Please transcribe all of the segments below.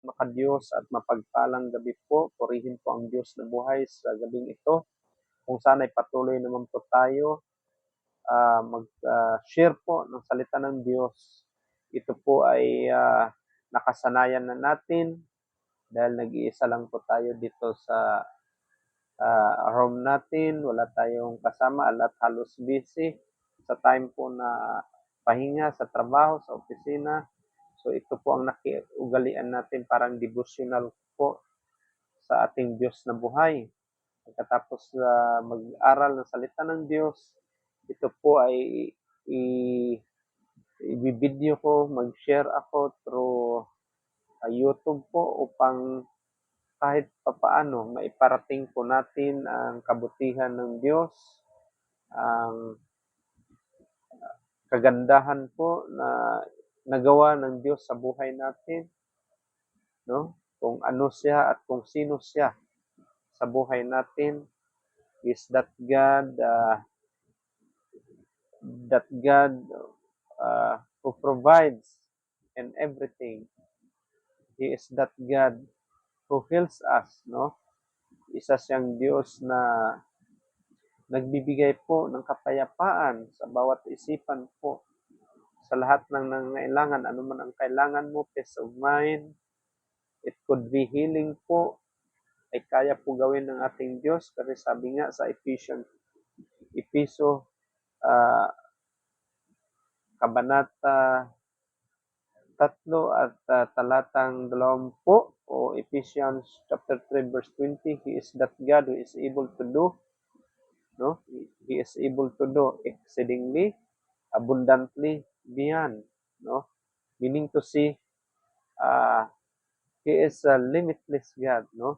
Makadiyos at mapagpalang gabi po. Purihin po ang Diyos na buhay sa gabing ito. Kung saan ay patuloy naman po tayo mag-share po ng salita ng Diyos. Ito po ay nakasanayan na natin dahil nag-iisa lang po tayo dito sa room natin. Wala tayong kasama at halos busy sa time po na pahinga sa trabaho, sa opisina. So ito po ang nakiugalian natin, parang devotional po sa ating Diyos na buhay. Pagkatapos mag-aral ng salita ng Diyos, ito po ay i-video ko, mag-share ako through YouTube po upang kahit papaano maiparating po natin ang kabutihan ng Diyos, ang kagandahan po na nagawa ng Diyos sa buhay natin, no? Kung ano siya at kung sino siya sa buhay natin. Is that God who provides and everything. He is that God who heals us, no? Isa siyang Diyos na nagbibigay po ng kapayapaan sa bawat isipan po. Sa lahat ng nangangailangan, ano man ang kailangan mo, peace of mind, it could be healing po, ay kaya po gawin ng ating Diyos. Kasi sabi nga sa Episo, Kabanata 3 at talatang 20 o Ephesians chapter 3 verse 20, He is that God who is able to do, no? He is able to do exceedingly abundantly beyond, no? Meaning to say, He is a limitless God, no?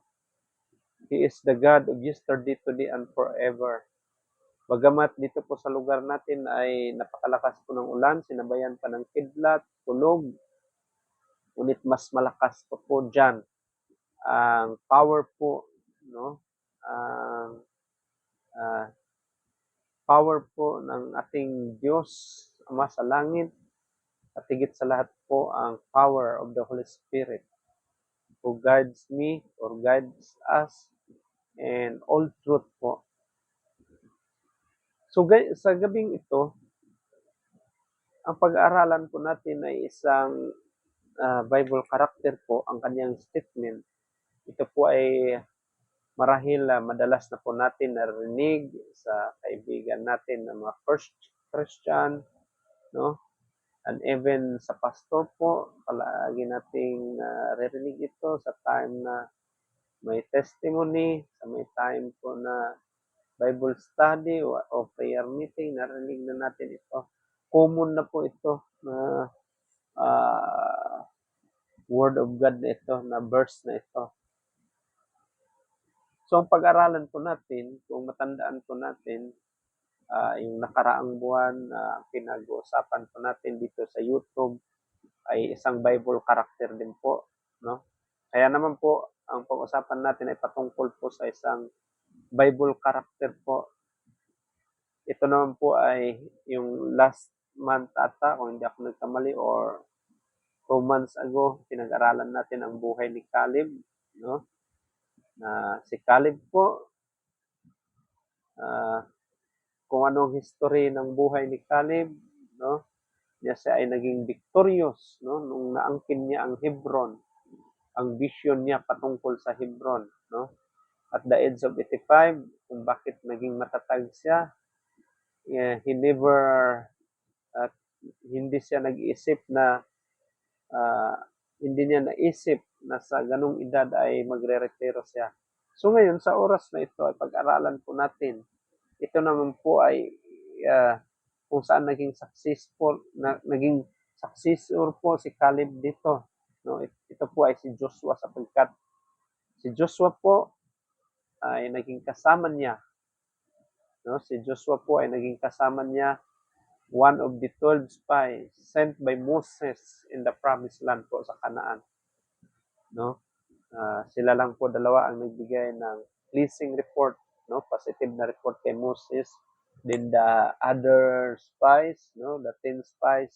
He is the God of yesterday, today, and forever. Bagamat dito po sa lugar natin ay napakalakas po ng ulan, sinabayan pa ng kidlat, tulog, ngunit mas malakas pa po dyan ang power po, no? Ang power po ng ating Diyos, Ama sa langit, at higit sa lahat po ang power of the Holy Spirit who guides me or guides us and all truth po. So sa gabing ito, ang pag-aaralan po natin ay isang Bible character po, ang kanyang statement. Ito po ay marahil madalas na po natin narinig sa kaibigan natin na mga first Christian, no? And even sa pastor po, palagi nating naririnig ito sa time na may testimony, sa may time po na Bible study o prayer meeting, narinig na natin ito. Common na po ito na word of God na ito, na verse na ito. So, ang pag-aralan po natin, kung matandaan po natin, yung nakaraang buwan na pinag-uusapan po natin dito sa YouTube ay isang Bible character din po, no? Kaya naman po, ang pag-usapan natin ay patungkol po sa isang Bible character po. Ito naman po ay yung last month ata, kung hindi ako nagkamali, or 2 months ago, pinag-aralan natin ang buhay ni Caleb, no? Na si Caleb po, kung anong history ng buhay ni Caleb, no? Siya ay naging victorious, no? Nung naangkin niya ang Hebron, ang vision niya patungkol sa Hebron, no? At the age of 85, kung bakit naging matatag siya, he never, hindi siya nag-iisip na, hindi niya naisip na sa ganung edad ay magre-retiro siya. So ngayon, sa oras na ito, ay pag-aralan po natin. Ito naman po ay kung saan naging successor po si Caleb dito. No, ito po ay si Joshua, sapagkat si Joshua po ay naging kasama niya. No, si Joshua po ay naging kasama niya, one of the 12 spies sent by Moses in the promised land po sa Canaan. No, sila lang po dalawa ang nagbigay ng pleasing report, no, positive na report kay Moses. Then the other spies, no, the 10 spies,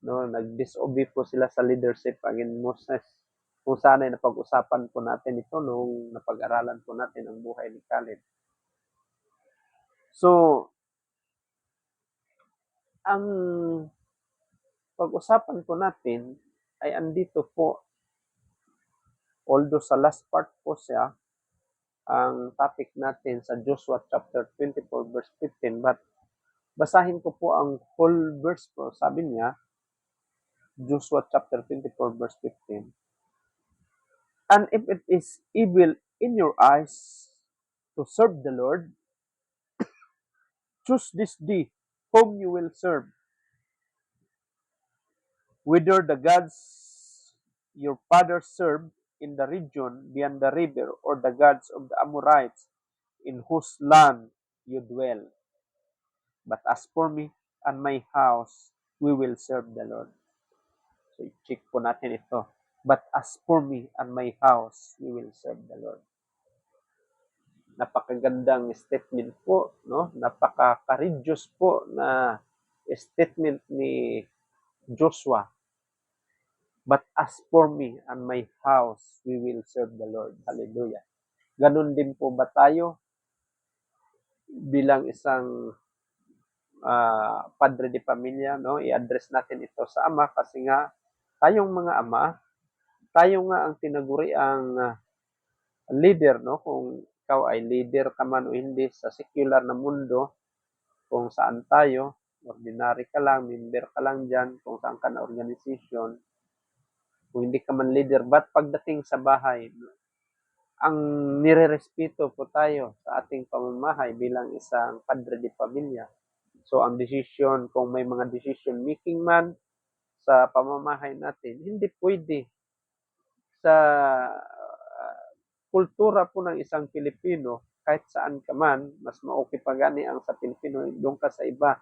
no, nag-disobey po sila sa leadership against Moses. kung saan ay napag-usapan po natin ito nung napag-aralan po natin ang buhay ni Caleb. So, ang pag-usapan po natin ay andito po, although sa last part po siya, ang topic natin sa Joshua chapter 24 verse 15, but basahin ko po ang whole verse po. Sabi niya, Joshua chapter 24 verse 15, "And if it is evil in your eyes to serve the Lord, choose this day whom you will serve, whether the gods your fathers served in the region beyond the river, or the gods of the Amorites in whose land you dwell. But as for me and my house, we will serve the Lord." So, i-check po natin ito. But as for me and my house, we will serve the Lord. Napakagandang statement po, no? Napaka-courageous po na statement ni Joshua. But as for me and my house, we will serve the Lord. Hallelujah. Ganun din po ba tayo bilang isang padre de pamilya, no? I-address natin ito sa ama kasi nga tayong mga ama, tayo nga ang tinaguri ang leader, no? Kung ikaw ay leader ka man o hindi sa secular na mundo, kung saan tayo, ordinary ka lang, member ka lang dyan, kung saan ka na organization, kung hindi ka man leader, but pagdating sa bahay, ang nirerespeto po tayo sa ating pamamahay bilang isang padre de pamilya. So, ang decision, kung may mga decision making man sa pamamahay natin, hindi pwede sa kultura po ng isang Pilipino, kahit saan ka man, mas maokey pa gani ang sa Pilipino, doon ka sa iba,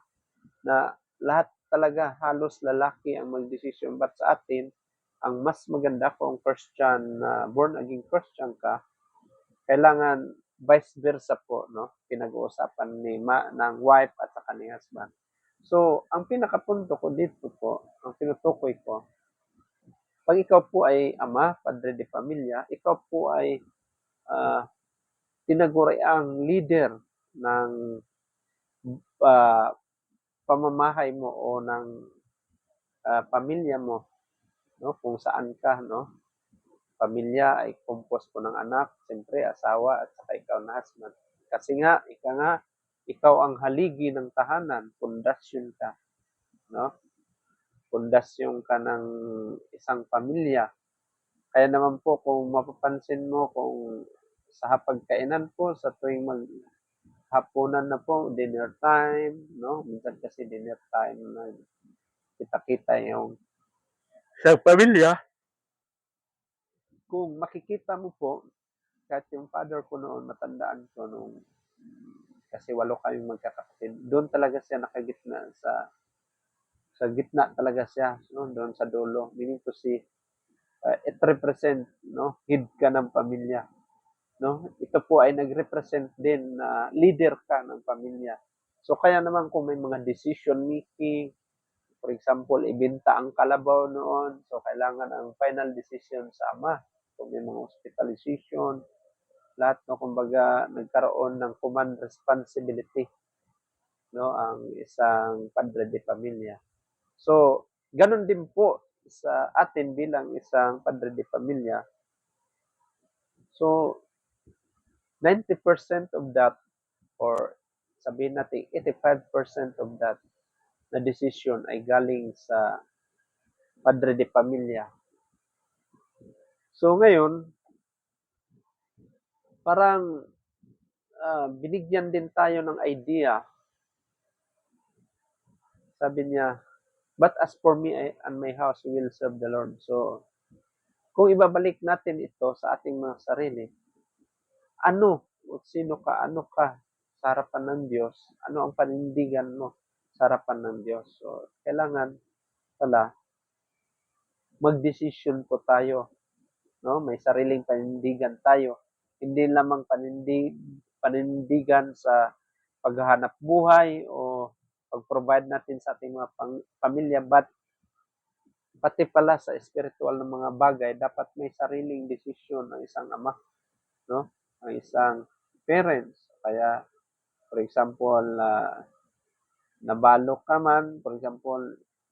na lahat talaga halos lalaki ang magdesisyon. But sa atin, ang mas maganda kung Christian, born again Christian ka, kailangan vice versa po, no? Pinag-uusapan ng wife at saka ni husband. So, ang pinakapunto ko dito po, ang tinutukoy ko, pag ikaw po ay ama, padre de pamilya, ikaw po ay tinaguriang leader ng pamamahay mo o ng pamilya mo, no? Kung saan ka, no? Pamilya ay composed po ng anak, siyempre asawa at saka ikaw na husband. Kasi nga, ikaw ang haligi ng tahanan, pundasyon ka, no? Pundasyon ka ng isang pamilya. Kaya naman po kung mapapansin mo, kung sa hapagkainan po, sa tuwing hapunan na po, dinner time, no? Minsan kasi dinner time na kita-kita yung sa pamilya. Kung makikita mo po, kahit yung father ko noon, matandaan ko nung, kasi 8 kaming magkakapatid, doon talaga siya nakagitna sa gitna talaga siya, no? Doon sa dulo. Meaning to say, it represent, no? Head ka ng pamilya, no? Ito po ay nag-represent din na leader ka ng pamilya. So, kaya naman kung may mga decision making, for example, ibenta ang kalabaw noon, so kailangan ang final decision sa ama. Kung may mga hospitalization, lahat, no, kumbaga nagkaroon ng command responsibility, no, ang isang padre de pamilya. So, ganun din po sa atin bilang isang padre de pamilya. So, 90% of that, or sabihin natin 85% of that na decision ay galing sa padre de pamilya. So, ngayon, parang binigyan din tayo ng idea. Sabi niya, "But as for me and my house, we will serve the Lord." So, kung ibabalik natin ito sa ating mga sarili, ano o sino ka, ano ka sa harapan ng Diyos, ano ang panindigan mo sa harapan ng Diyos. So, kailangan pala magdesisyon po tayo, no? May sariling panindigan tayo. Hindi lamang panindigan sa paghahanap buhay o pag-provide natin sa ating mga pamilya, but pati pala sa espiritual na mga bagay, dapat may sariling desisyon ang isang ama, no? Ang isang parents. Kaya, for example, nabalo ka man, for example,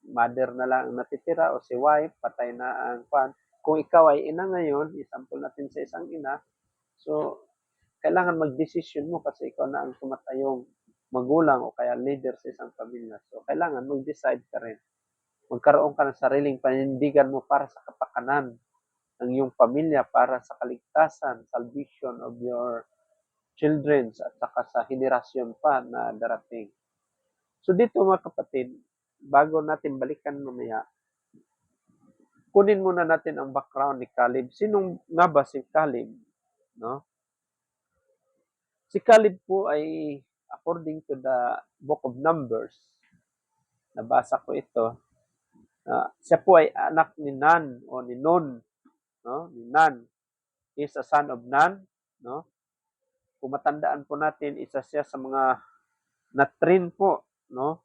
mother na lang ang natitira o si wife, patay na ang pan. Kung ikaw ay ina ngayon, example natin sa isang ina, so kailangan magdesisyon mo kasi ikaw na ang tumatayong magulang o kaya leader sa isang pamilya. So kailangan mag-decide ka rin. Magkaroon ka ng sariling panindigan mo para sa kapakanan ng iyong pamilya, para sa kaligtasan, salvation of your children at saka sa henerasyon pa na darating. So dito mga kapatid, bago natin balikan mamaya, kunin muna natin ang background ni Caleb. Sinong nga ba si Caleb? No? Si Caleb po ay according to the book of Numbers, nabasa ko ito, siya po ay anak ni Nan o ni Nun, no? Ni Nan. He is a son of Nan, no? Kung matandaan po natin, isa siya sa mga na-train po, no?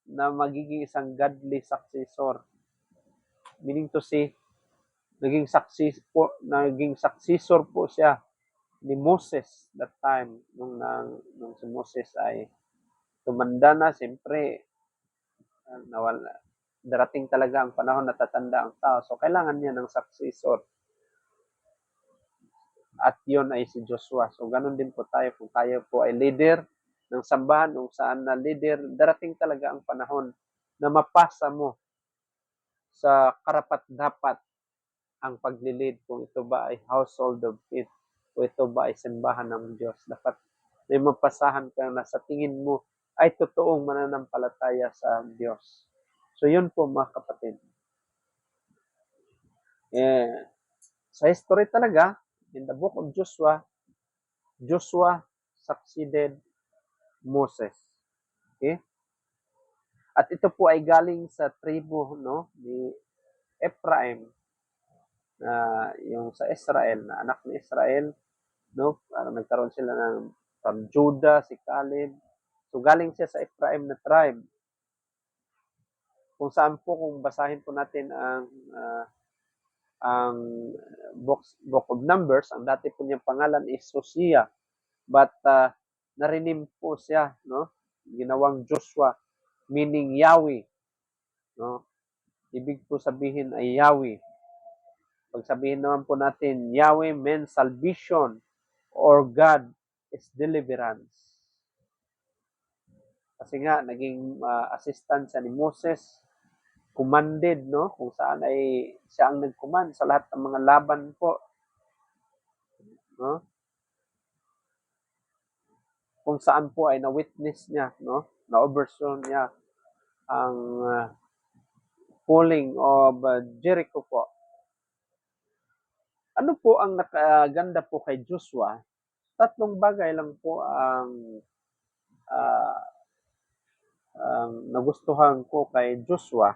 Na magiging isang godly successor. Meaning to say, naging successor po siya ni Moses that time nung si Moses ay tumanda na, siyempre nawala, darating talaga ang panahon na tatanda ang tao. So kailangan niya ng successor. At yun ay si Joshua. So ganun din po tayo kung tayo po ay leader ng sambahan kung saan na leader, darating talaga ang panahon na mapasa mo sa karapat-dapat ang paglilid kung ito ba ay household of faith o ito ba ay simbahan ng Diyos. Dapat may mapasahan ka na sa tingin mo ay totoong mananampalataya sa Diyos. So yun po mga kapatid. Sa history talaga, in the book of Joshua, Joshua succeeded Moses. Okay? At ito po ay galing sa tribo, no, ni Ephraim, na yung sa Israel, na anak ni Israel, no? Parang nagkaroon sila ng from Judah, si Caleb. So galing siya sa Ephraim na tribe. Kung saan po, kung basahin po natin ang book of Numbers, ang dati po niyang pangalan is Hosea. But narinim po siya, no? Ginawang Joshua, meaning Yahweh, no? Ibig po sabihin ay Yahweh. Pag sabihin naman po natin, Yahweh means salvation or God is deliverance. Kasi nga, naging assistant siya ni Moses, commanded, no? Kung saan ay siya ang nag-command sa lahat ng mga laban po, no? Kung saan po ay na-witness niya, no? Na-oversaw niya ang falling of Jericho po. Ano po ang nakaganda po kay Joshua? Tatlong bagay lang po ang nagustuhan ko kay Joshua.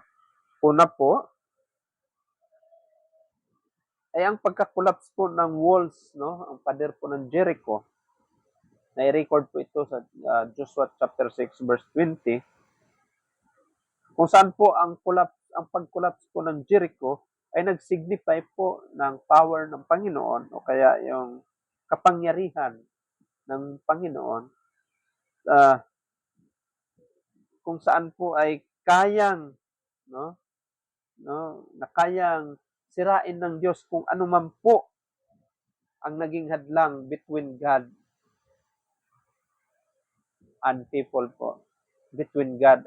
Una po, ay ang pagka-collapse po ng walls, no? Ang pader po ng Jericho. Na-record po ito sa Joshua chapter 6 verse 20. Kung saan po ang pag-collapse po ng Jericho ay nag-signify po ng power ng Panginoon o kaya yung kapangyarihan ng Panginoon, kung saan po ay kayang, no, na kayang sirain ng Diyos kung ano man po ang naging hadlang between God and people po, between God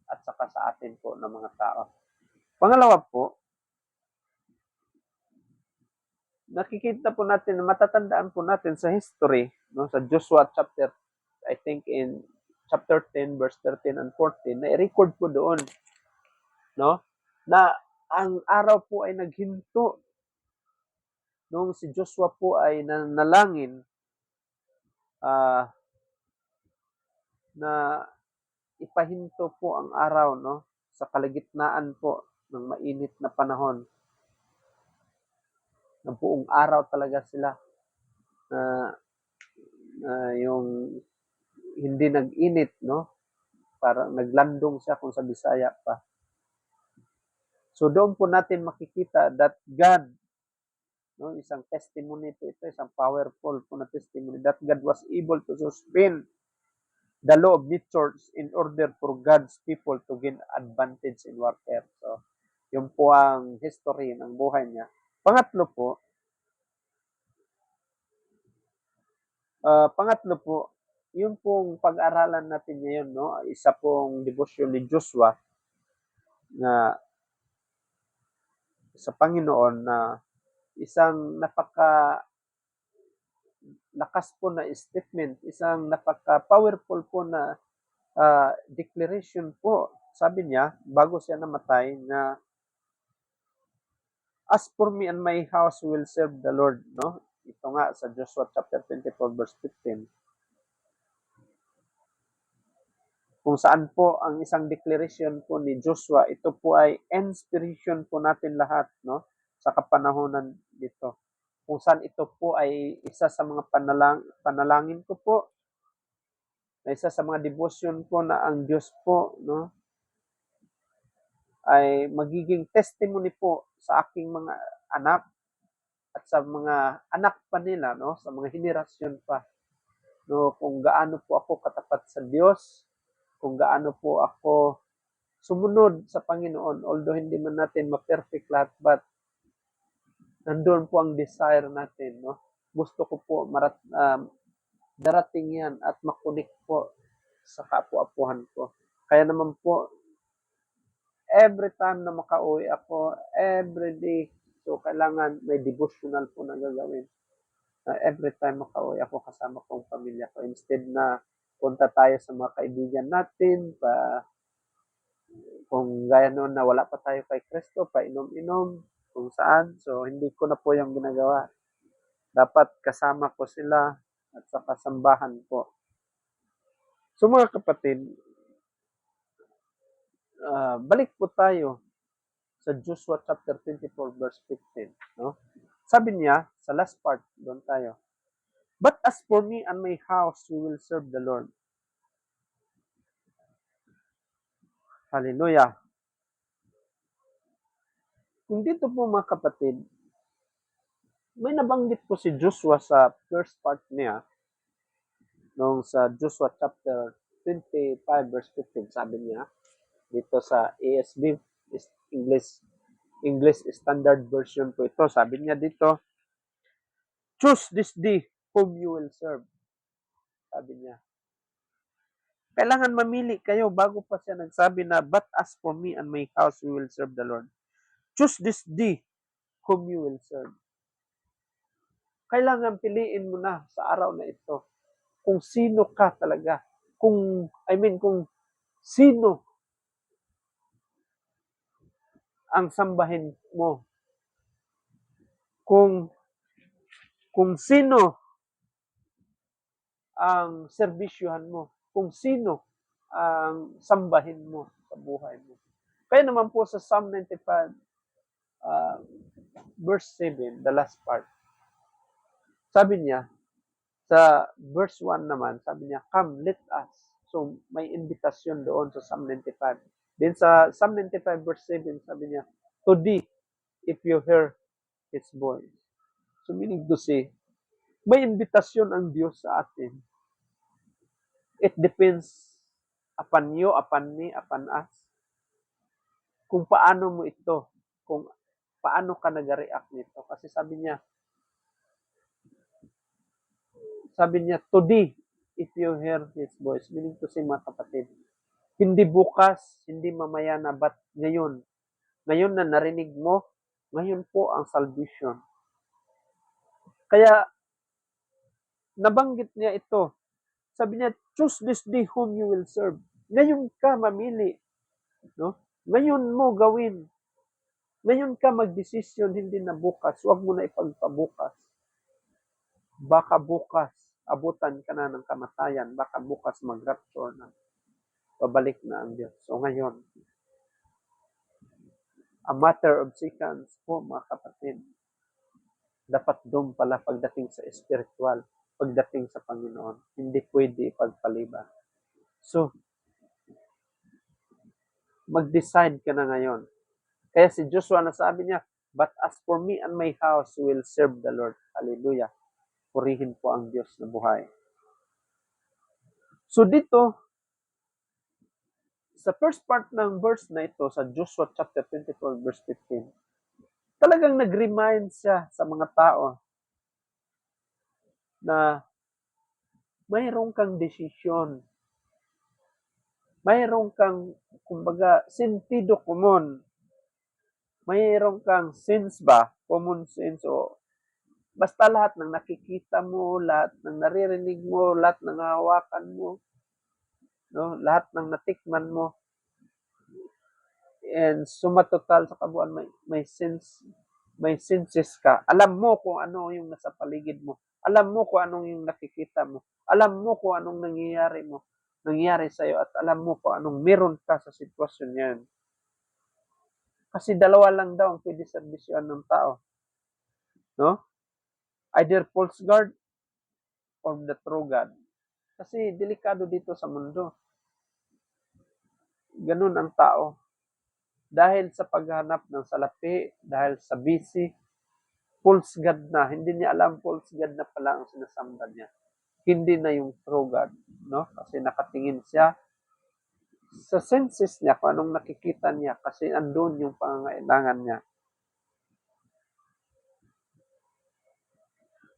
at saka sa atin po ng mga tao. Pangalawa po, nakikita po natin, matatandaan po natin sa history, no, sa Joshua chapter, I think in chapter 10 verse 13 and 14, na i-record po doon, no, na ang araw po ay naghinto nung si Joshua po ay nanalangin na ipahinto po ang araw, no, sa kalagitnaan po ng mainit na panahon. Ng buong araw talaga sila yung hindi nag-init, no? parang naglandong siya kung sa Bisaya pa. So doon po natin makikita that God, no, isang testimony po ito, isang powerful po na testimony that God was able to suspend the law of nature in order for God's people to gain advantage in warfare. So, yun po ang history ng buhay niya. Pangatlo po, yun pong pag-aralan natin ngayon, no, isa pong devotion ni Joshua na sa Panginoon na isang lakas po na statement, isang napaka-powerful po na declaration po. Sabi niya, bago siya namatay, na as for me and my house will serve the Lord, no? Ito nga sa Joshua chapter 24 verse 15. Kung saan po ang isang declaration po ni Joshua, ito po ay inspiration po natin lahat, no? Sa kapanahonan dito. Kung saan ito po ay isa sa mga panalangin ko po, na isa sa mga devotion po na ang Diyos po, no, ay magiging testimony po sa aking mga anak at sa mga anak pa nila, no, sa mga henerasyon pa, no, kung gaano po ako katapat sa Diyos, kung gaano po ako sumunod sa Panginoon, although hindi man natin ma-perfect lahat, but nandun po ang desire natin, no. Gusto ko po darating yan at makunik po sa kapu-apuhan ko. Kaya naman po, every time na makauwi ako, every day, so kailangan may devotional po na gagawin. Every time makauwi ako kasama kong pamilya ko. Instead na punta tayo sa mga kaibigan natin, kung gaya noon na wala pa tayo kay Kristo, painom-inom, kung saan. So, hindi ko na po yung ginagawa. Dapat kasama ko sila at sa kasambahan po. So, mga kapatid, balik po tayo sa Joshua chapter 24 verse 15, no? Sabi niya sa last part, doon tayo. But as for me and my house, we will serve the Lord. Hallelujah. Kung dito po mga kapatid, may nabanggit po si Joshua sa first part niya, nung sa Joshua chapter 25 verse 15, sabi niya, dito sa ASB, English Standard Version po ito, sabi niya dito, choose this day whom you will serve. Sabi niya. Kailangan mamili kayo bago pa siya nagsabi na, but as for me and my house, we will serve the Lord. Choose this day whom you will serve. Kailangan piliin mo na sa araw na ito kung sino ka talaga. Kung sino ang sambahin mo. Kung sino ang serbisyuhan mo. Kung sino ang sambahin mo sa buhay mo. Kaya naman po sa Psalm 95, verse 7, the last part, sabi niya, sa verse 1 naman, sabi niya, come, let us. So, may invitation doon sa Psalm 95. Then sa Psalm 95 verse 7, sabi niya, today, if you hear His voice. So, meaning to say, may invitation ang Diyos sa atin. It depends upon you, upon me, upon us. Kung paano mo ito, kung paano ka nag-react nito. Kasi sabi niya, today, if you hear His voice, meaning to say, mga kapatid, hindi bukas, hindi mamaya na, but ngayon. Ngayon na narinig mo, ngayon po ang salvation. Kaya, nabanggit niya ito. Sabi niya, choose this day whom you will serve. Ngayon ka mamili. No? Ngayon mo gawin. Ngayon ka magdesisyon, hindi na bukas. Huwag mo na ipagpabukas. Baka bukas, abutan ka na ng kamatayan. Baka bukas mag-rapture na. Pabalik na ang Diyos. So ngayon, a matter of seconds po mga kapatid. Dapat doon pala pagdating sa spiritual, pagdating sa Panginoon. Hindi pwede ipagpaliban. So, mag-decide ka na ngayon. Kaya si Joshua nasabi niya, "But as for me and my house, we will serve the Lord." Hallelujah. Purihin po ang Diyos na buhay. So dito, sa first part ng verse na ito, sa Joshua chapter 24, verse 15, talagang nag-remind siya sa mga tao na mayroon kang desisyon. Mayroon kang, kumbaga, sentido komon. Mayroon kang sense ba? Common sense o basta lahat ng nakikita mo, lahat ng naririnig mo, lahat ng hawakan mo, no? Lahat ng natikman mo, and sumatotal sa kabuuan may senses ka. Alam mo kung ano yung nasa paligid mo. Alam mo kung anong yung nakikita mo. Alam mo kung anong nangyayari sa iyo at alam mo kung anong meron ka sa sitwasyon niyan. Kasi dalawa lang daw ang pwede serbisyohan ng tao, no? Either false God or the true God. Kasi delikado dito sa mundo. Ganun ang tao. Dahil sa paghanap ng salapi, dahil sa busy, false God na. Hindi niya alam false God na pala ang sinasamba niya. Hindi na yung true God, no? Kasi nakatingin siya sa senses niya kung anong nakikita niya kasi andun yung pangangailangan niya.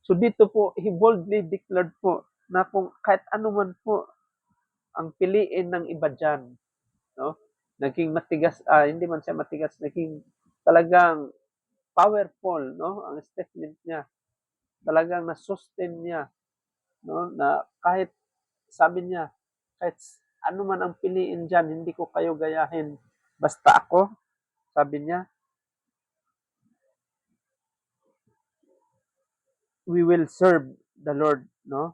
So dito po, he boldly declared po na kung kahit ano man po ang piliin ng iba dyan, no? Naging matigas, hindi man siya matigas, naging talagang powerful, no? Ang statement niya, talagang na-sustain niya, no? Na kahit, sabi niya, kahit ano man ang piliin dyan, hindi ko kayo gayahin. Basta ako, sabi niya, we will serve the Lord, no?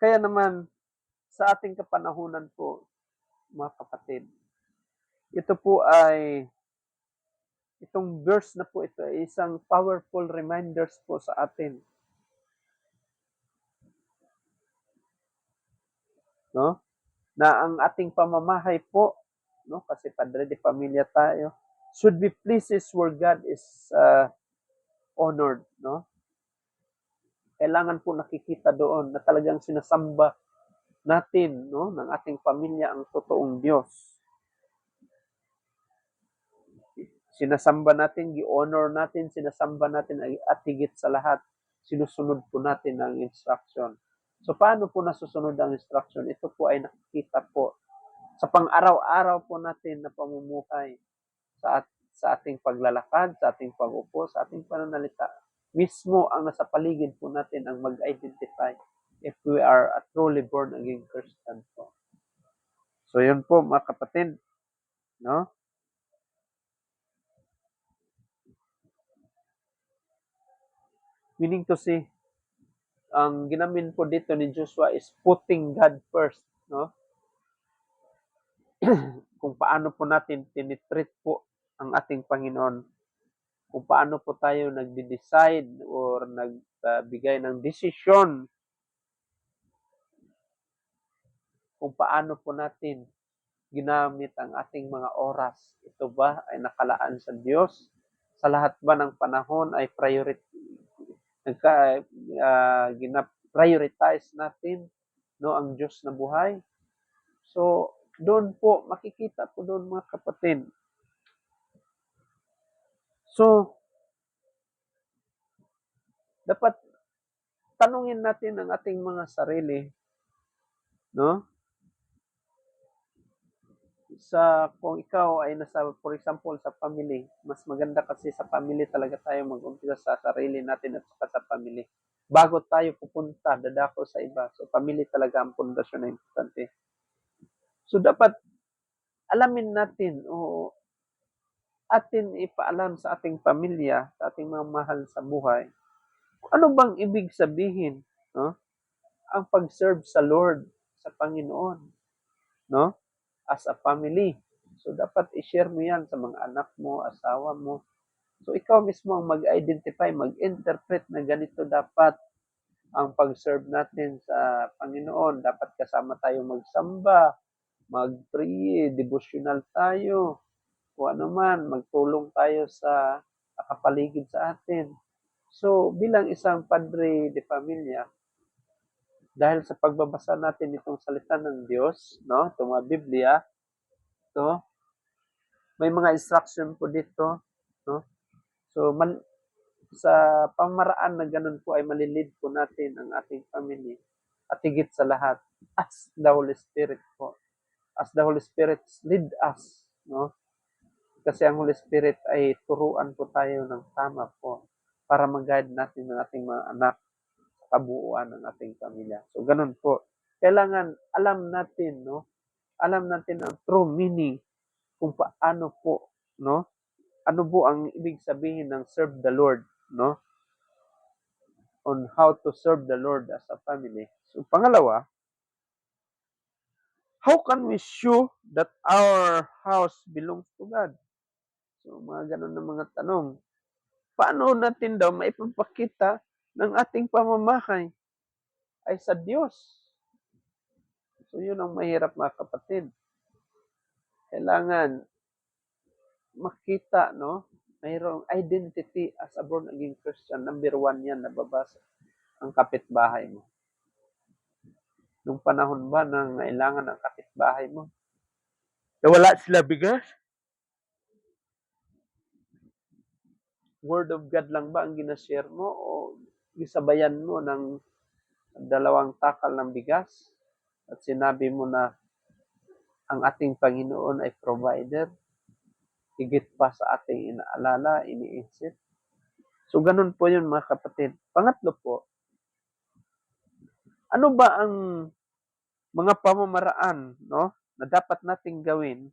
Kaya naman, sa ating kapanahunan po, mga kapatid, ito po ay, itong verse na po ito ay isang powerful reminders po sa atin, no? Na ang ating pamamahay po, no? Kasi padre de pamilya tayo, should be places where God is honored, no? Kailangan po nakikita doon na talagang sinasamba natin, no, ng ating pamilya ang totoong Diyos. Sinasamba natin, gi-honor natin, sinasamba natin at higit sa lahat, sinusunod po natin ang instruction. So paano po nasusunod ang instruction? Ito po ay nakikita po sa pang-araw-araw po natin na pamumuhay, sa ating paglalakad, sa ating pag-upo, sa ating pananalita. Mismo ang nasa paligid po natin ang mag-identify if we are a truly born again Christian po. So yun po mga kapatid, no? Meaning to say, ang ginamin po dito ni Joshua is putting God first, no? Kung paano po natin tinitreat po ang ating Panginoon, kung paano po tayo nagde-decide or nagbigay ng desisyon, kung paano po natin ginamit ang ating mga oras. Ito ba ay nakalaan sa Diyos? Sa lahat ba ng panahon ay prioritize natin, no, ang Diyos na buhay? So, doon po, makikita po doon mga kapatid. So, dapat tanungin natin ang ating mga sarili, no? Kung ikaw ay nasa, for example, sa family, mas maganda kasi sa family talaga tayo mag-umpisa sa sarili natin at saka sa family. Bago tayo pupunta, dadako sa iba. So, family talaga ang pundasyon na importante. So, dapat alamin natin o atin ipaalam sa ating pamilya, sa ating mga mahal sa buhay, ano bang ibig sabihin, no? Ang pag-serve sa Lord, sa Panginoon, no? As a family. So, dapat i-share mo yan sa mga anak mo, asawa mo. So, ikaw mismo ang mag-identify, mag-interpret na ganito dapat ang pag-serve natin sa Panginoon. Dapat kasama tayo magsamba, mag-pray, devotional tayo, kung ano man, magtulong tayo sa nakapaligid sa atin. So, bilang isang padre de pamilya, dahil sa pagbabasa natin itong salita ng Diyos, no, itong mga Biblia, no, may mga instruction po dito, no. So, sa pamaraan na ganun po ay malilid po natin ang ating family at higit sa lahat as the Holy Spirit po. As the Holy Spirit lead us, no? Kasi ang Holy Spirit ay turuan po tayo ng tama po para mag-guide natin ang ating mga anak sa kabuuan ng ating pamilya. So, ganun po. Kailangan alam natin, no? Alam natin ang true meaning kung paano po, no? Ano po ang ibig sabihin ng serve the Lord, no? On how to serve the Lord as a family. So, pangalawa, how can we show that our house belongs to God? So, mga ganun na mga tanong. Paano natin daw maipapakita ng ating pamamahay ay sa Diyos? So, yun ang mahirap mga kapatid. Kailangan makita, no? Mayroong identity as a born again Christian. Number 1 yan, nababasa ang kapitbahay mo. Nung panahon ba na kailangan ng kapitbahay mo? Nawala sila bigas? Word of God lang ba ang ginashare mo o gisabayan mo ng 2 takal ng bigas at sinabi mo na ang ating Panginoon ay provider, higit pa sa ating inaalala, iniisip. So, ganun po yun mga kapatid. Pangatlo po, ano ba ang mga pamamaraan, no, na dapat nating gawin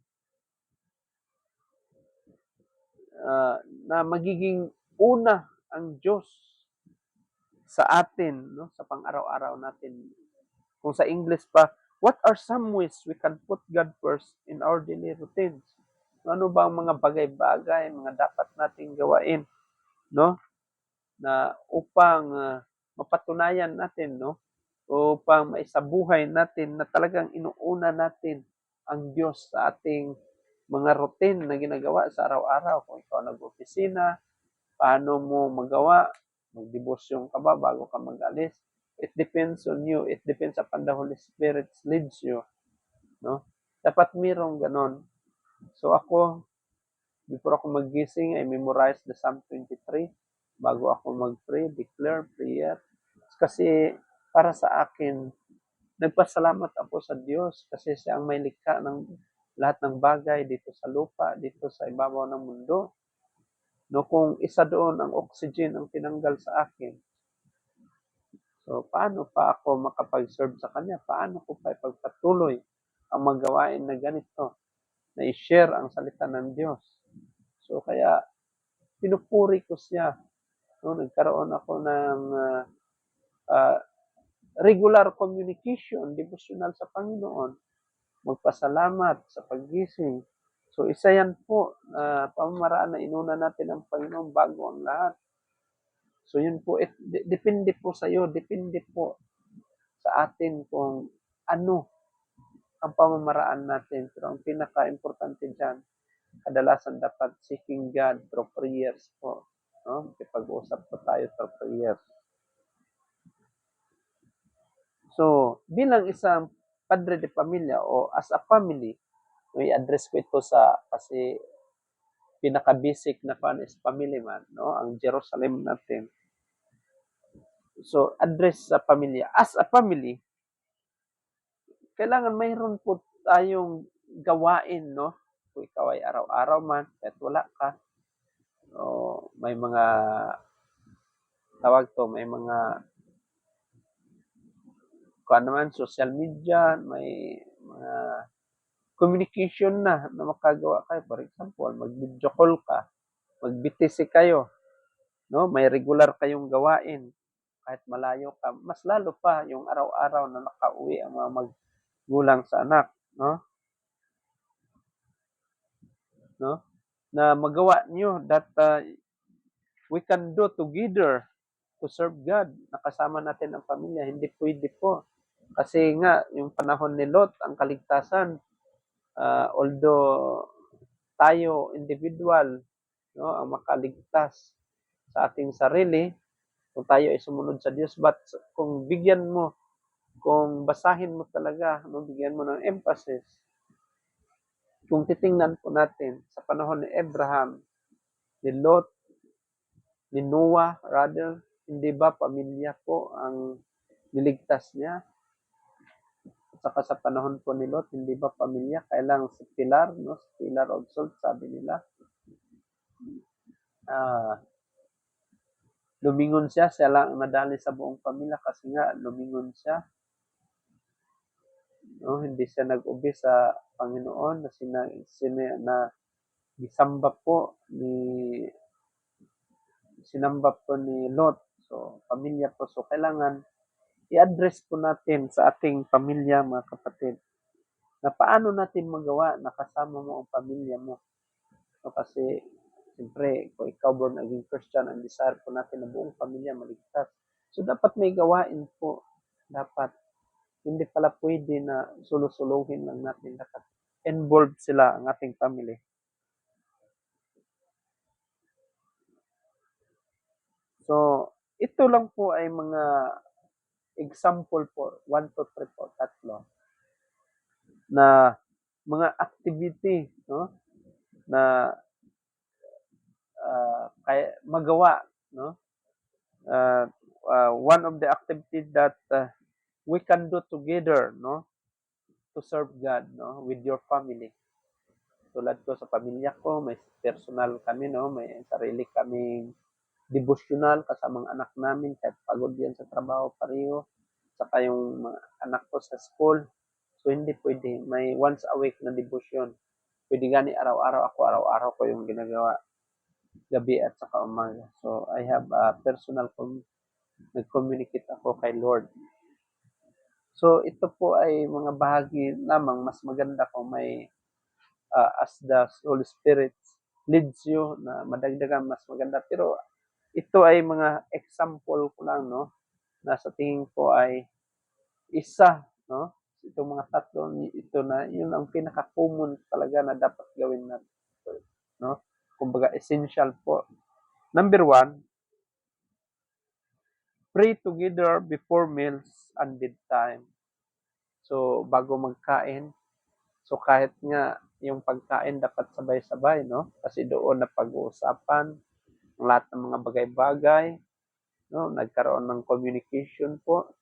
na magiging una ang Diyos sa atin, no, sa pang-araw-araw natin. Kung sa English pa, what are some ways we can put God first in our daily routines? Ano ba ang mga bagay-bagay, mga dapat nating gawain, no? Na upang mapatunayan natin, no? Upang maisabuhay natin na talagang inuuna natin ang Diyos sa ating mga routine na ginagawa sa araw-araw. Kung ikaw nag-opisina, paano mo magawa? Magdebosyon ka ba bago ka mag-alis? It depends on you. It depends upon the Holy Spirit leads you. No? Dapat mayroong ganon. So ako, before ako magising, I memorize the Psalm 23 bago ako mag-pray, declare prayer. Kasi para sa akin, nagpasalamat ako sa Diyos kasi siya ang may likha ng lahat ng bagay dito sa lupa, dito sa ibabaw ng mundo. No, kung isa doon ang oxygen ang tinanggal sa akin, so paano pa ako makapag-serve sa Kanya? Paano ko pa ipagpatuloy ang magawain na ganito, na i-share ang salita ng Diyos? So kaya pinupuri ko siya. No, nagkaroon ako ng uh, regular communication, devotional sa Panginoon, magpasalamat sa paggising. So isa yan po, pamamaraan na inuna natin ang Panginoon bago ang lahat. So yun po, depende po sa iyo, depende po sa atin kung ano ang pamamaraan natin. Pero ang pinaka-importante dyan, kadalasan dapat seeking God through prayers po. No? Kapag-usap po tayo through prayers. So, bilang isang padre de pamilya o as a family, i-address ko ito sa kasi pinaka-basic na fan is family man, no? Ang Jerusalem natin. So, address sa pamilya. As a family, kailangan mayroon po tayong gawain, no? Kung ikaw ay araw-araw man, kahit wala ka, o may mga tawag to, may mga kung naman social media, may mga communication na makagawa kayo. For example, mag-video call ka, mag-BTC kayo, no? May regular kayong gawain kahit malayo ka. Mas lalo pa yung araw-araw na nakauwi ang mga magulang sa anak, no? No? Na magawa niyo that we can do together to serve God. Nakasama natin ang pamilya. Hindi pwede po. Kasi nga, yung panahon ni Lot, ang kaligtasan, Although tayo individual, no, ang makaligtas sa ating sarili kung tayo ay sumunod sa Diyos, but kung bigyan mo, kung basahin mo talaga, no, bigyan mo ng emphasis, kung titingnan po natin sa panahon ni Abraham, ni Lot, ni Noah, rather, hindi ba pamilya po ang niligtas niya? At saka sa panahon po ni Lot, hindi ba pamilya? Kailang si Pilar, no? Si Pillar of Salt, sabi nila. Lumingon siya, siya lang ang nadali sa buong pamilya kasi nga lumingon siya. No? Hindi siya nag-ubi sa Panginoon na gisamba po ni sinamba po ni Lot. So, pamilya po. So, kailangan i-address po natin sa ating pamilya, mga kapatid, na paano natin magawa na kasama mo ang pamilya mo. So, kasi, siyempre, kung ikaw born again Christian, ang desire po natin na buong pamilya maligtas. So, dapat may gawain po. Dapat. Hindi pala pwede na sulusuluhin lang natin. Dapat involved sila ang ating family. So, ito lang po ay mga example po, 1 to 3 po, tatlo, na mga activity, no, na kaya magawa, no. One of the activities that we can do together, no, to serve God, no, with your family. Tulad ko sa pamilya ko, may personal kami, no, may sarili kaming devotional kasamang anak namin kahit pagod yan sa trabaho pareho. Saka yung mga anak ko sa school. So, hindi pwede. May once a week na devotion. Pwede gani araw-araw ako, araw-araw ko yung ginagawa. Gabi at saka umaga. So, I have a personal nag-communicate ako kay Lord. So, ito po ay mga bahagi lamang. Mas maganda kung may as the Holy Spirit leads you na madagdagan mas maganda. Pero ito ay mga example ko lang, no, na sa tingin ko ay isa, no, itong mga tatlo ito na yun ang pinaka-common talaga na dapat gawin natin, no, kumbaga essential po. Number 1, pray together before meals and bedtime. So, bago magkain, so kahit nga yung pagkain dapat sabay-sabay, no, kasi doon na pag-uusapan ang lahat ng mga bagay-bagay, no, nagkaroon ng communication po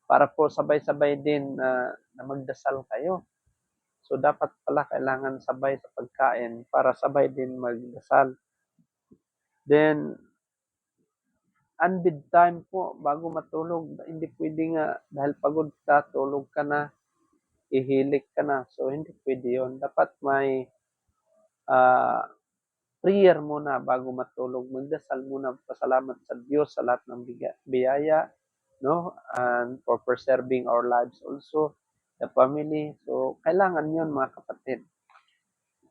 para po sabay-sabay din na magdasal kayo. So, dapat pala kailangan sabay sa pagkain para sabay din magdasal. Then, unbed time po, bago matulog, hindi pwede nga, dahil pagod ka, tulog ka na, ihilik ka na. So, hindi pwede yun. Dapat may uh, prayer muna bago matulog. Magdasal muna, pasalamat sa Diyos sa lahat ng biyaya, no? And for preserving our lives also, the family. So, kailangan yun mga kapatid.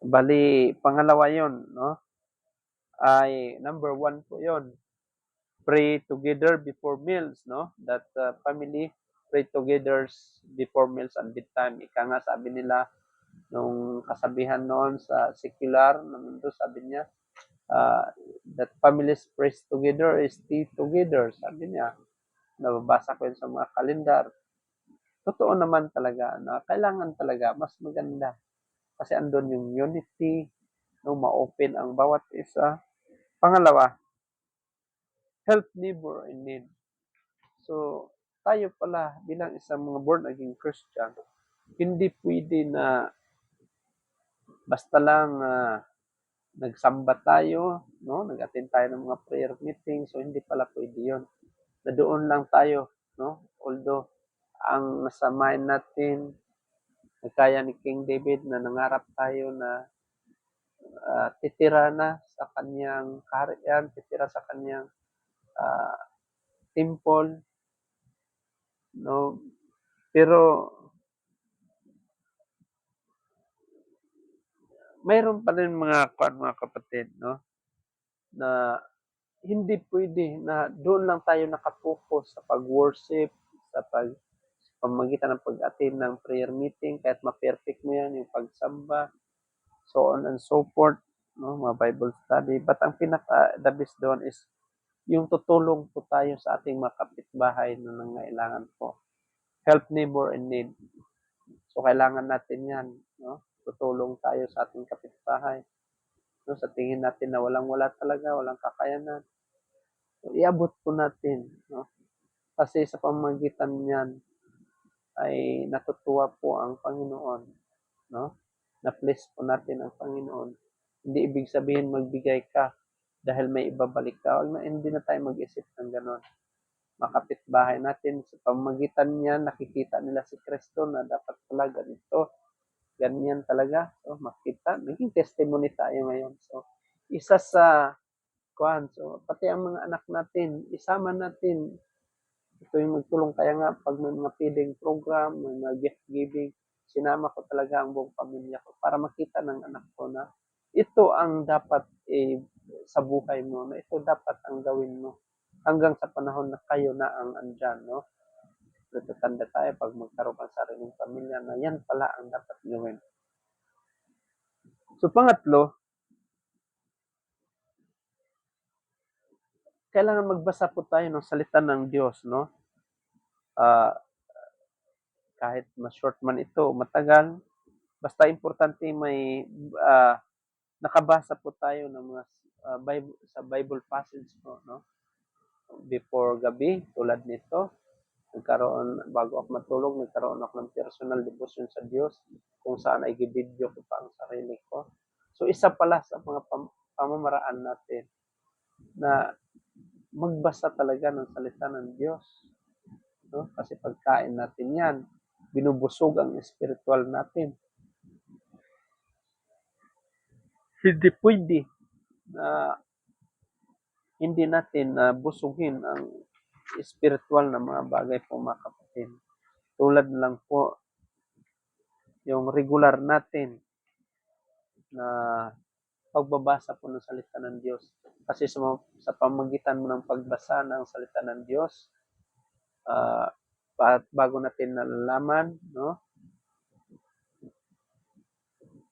Bali, pangalawa yun, no? Ay, number 1 po yun. Pray together before meals, no? That family pray together before meals and bedtime. Ika nga sabi nila, nung kasabihan noon sa secular na mundo, sabi niya, that families pray together is stay together, sabi niya. Nababasa ko yun sa mga kalendar. Totoo naman talaga na kailangan talaga mas maganda kasi andun yung unity, no, ma-open ang bawat isa. Pangalawa, help neighbor in need. So, tayo pala bilang isang mga born again Christian, hindi pwede na basta lang nagsamba tayo, no, nag-attend tayo ng mga prayer meeting, so hindi pala pwede yun. Na doon lang tayo, no, although ang nasa mind natin, kaya ni King David na nangarap tayo na titira na sa kanyang kaharian, titira sa kanyang uh, temple, no? Pero mayroon pa rin mga kapatid, no, na hindi pwede na doon lang tayo nakapokus sa pag-worship, sa pamamagitan ng pag-attend ng prayer meeting, kahit ma-perfect mo yan, yung pagsamba, so on and so forth, no, mga Bible study. But ang pinaka-the best doon is yung tutulong po tayo sa ating mga kapitbahay na nangangailangan po. Help neighbor in need. So kailangan natin yan, no? Tutulong tayo sa ating kapitbahay. No, sa tingin natin na walang-wala talaga, walang kakayanan. So, iabot po natin, no? Kasi sa pamamagitan niyan ay natutuwa po ang Panginoon, no? Na-bless po natin ang Panginoon. Hindi ibig sabihin magbigay ka dahil may ibabalik ka. Hindi na tayo mag-isip ng gano'n. Makapitbahay natin sa pamamagitan niya, nakikita nila si Kristo na dapat pala ganito, ganyan talaga. So, makita, naging testimony tayo ngayon. So, isa sa so, pati ang mga anak natin, isama natin. Ito yung magtulong. Kaya nga, pag may mga feeding program, may mga gift giving, sinama ko talaga ang buong pamilya ko para makita ng anak ko na ito ang dapat sa buhay mo, na ito dapat ang gawin mo hanggang sa panahon na kayo na ang andyan, no? Tutatanda tayo pag magkaroon ng sariling pamilya na yan pala ang dapat gawin. So, pangatlo, kailangan magbasa po tayo ng salita ng Diyos, no? Kahit ma-short man ito, matagal, basta importante may nakabasa po tayo ng mga Bible passage po, no? Before gabi, tulad nito, bago ako matulog, nagkaroon ako ng personal devotion sa Diyos, kung saan ay gibidyo ko pa ang sarili ko. So, isa pala sa mga pamamaraan natin na magbasa talaga ng salita ng Diyos, no? Kasi pagkain natin yan, binubusog ang spiritual natin. Hindi pwede na hindi natin busugin ang spiritual na mga bagay po, mga kapatid. Tulad lang po yung regular natin na pagbabasa po ng salita ng Diyos. Kasi sa pamamagitan mo ng pagbasa ng salita ng Diyos, bago natin nalalaman, no?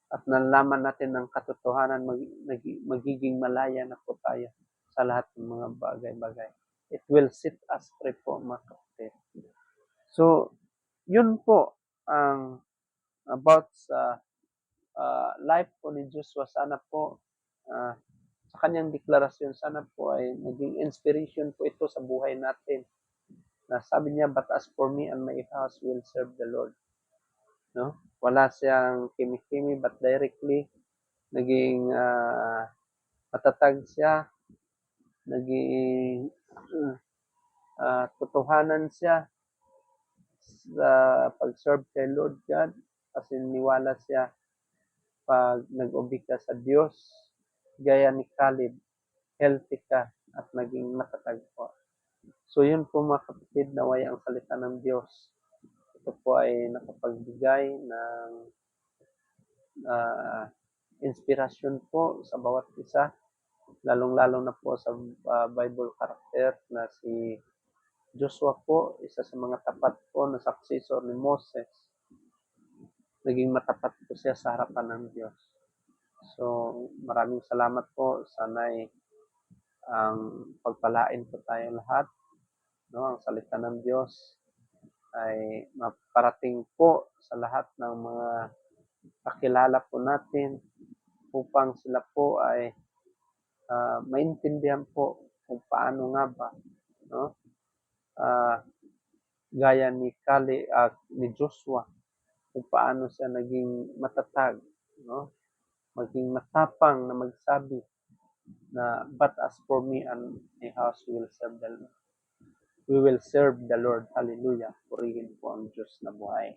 At nalalaman natin ng katotohanan, magiging malaya na po tayo sa lahat ng mga bagay-bagay. It will set us free po, mga kapatid. So, yun po ang about sa life po ni Joshua. Sana po sa kanyang deklarasyon, sana po ay naging inspiration po ito sa buhay natin. Na sabi niya, but as for me and my house will serve the Lord. No? Wala siyang kimi-kimi, but directly naging matatag siya, naging totohanan siya sa pag-serve kay Lord God, kasi niwala siya pag nag-obey ka sa Diyos, gaya ni Caleb, healthy ka at naging matatag po. So yun po, mga kapatid, naway ang salita ng Diyos. Ito po ay nakapagbigay ng inspirasyon po sa bawat isa, lalong-lalo na po sa Bible character na si Joshua po, isa sa mga tapat po na successor ni Moses. Naging matapat po siya sa harapan ng Diyos. So, maraming salamat po. Sana'y ang pagpalain po tayo lahat, no? Ang salita ng Diyos ay maparating po sa lahat ng mga kakilala po natin, upang sila po ay maintindihan po kung paano nga ba, no? Gaya ni ni Joshua, kung paano siya naging matatag, no? Maging matapang na magsabi na, but as for me and my house will serve the Lord. We will serve the Lord. Hallelujah. Purihin po ang Diyos na buhay.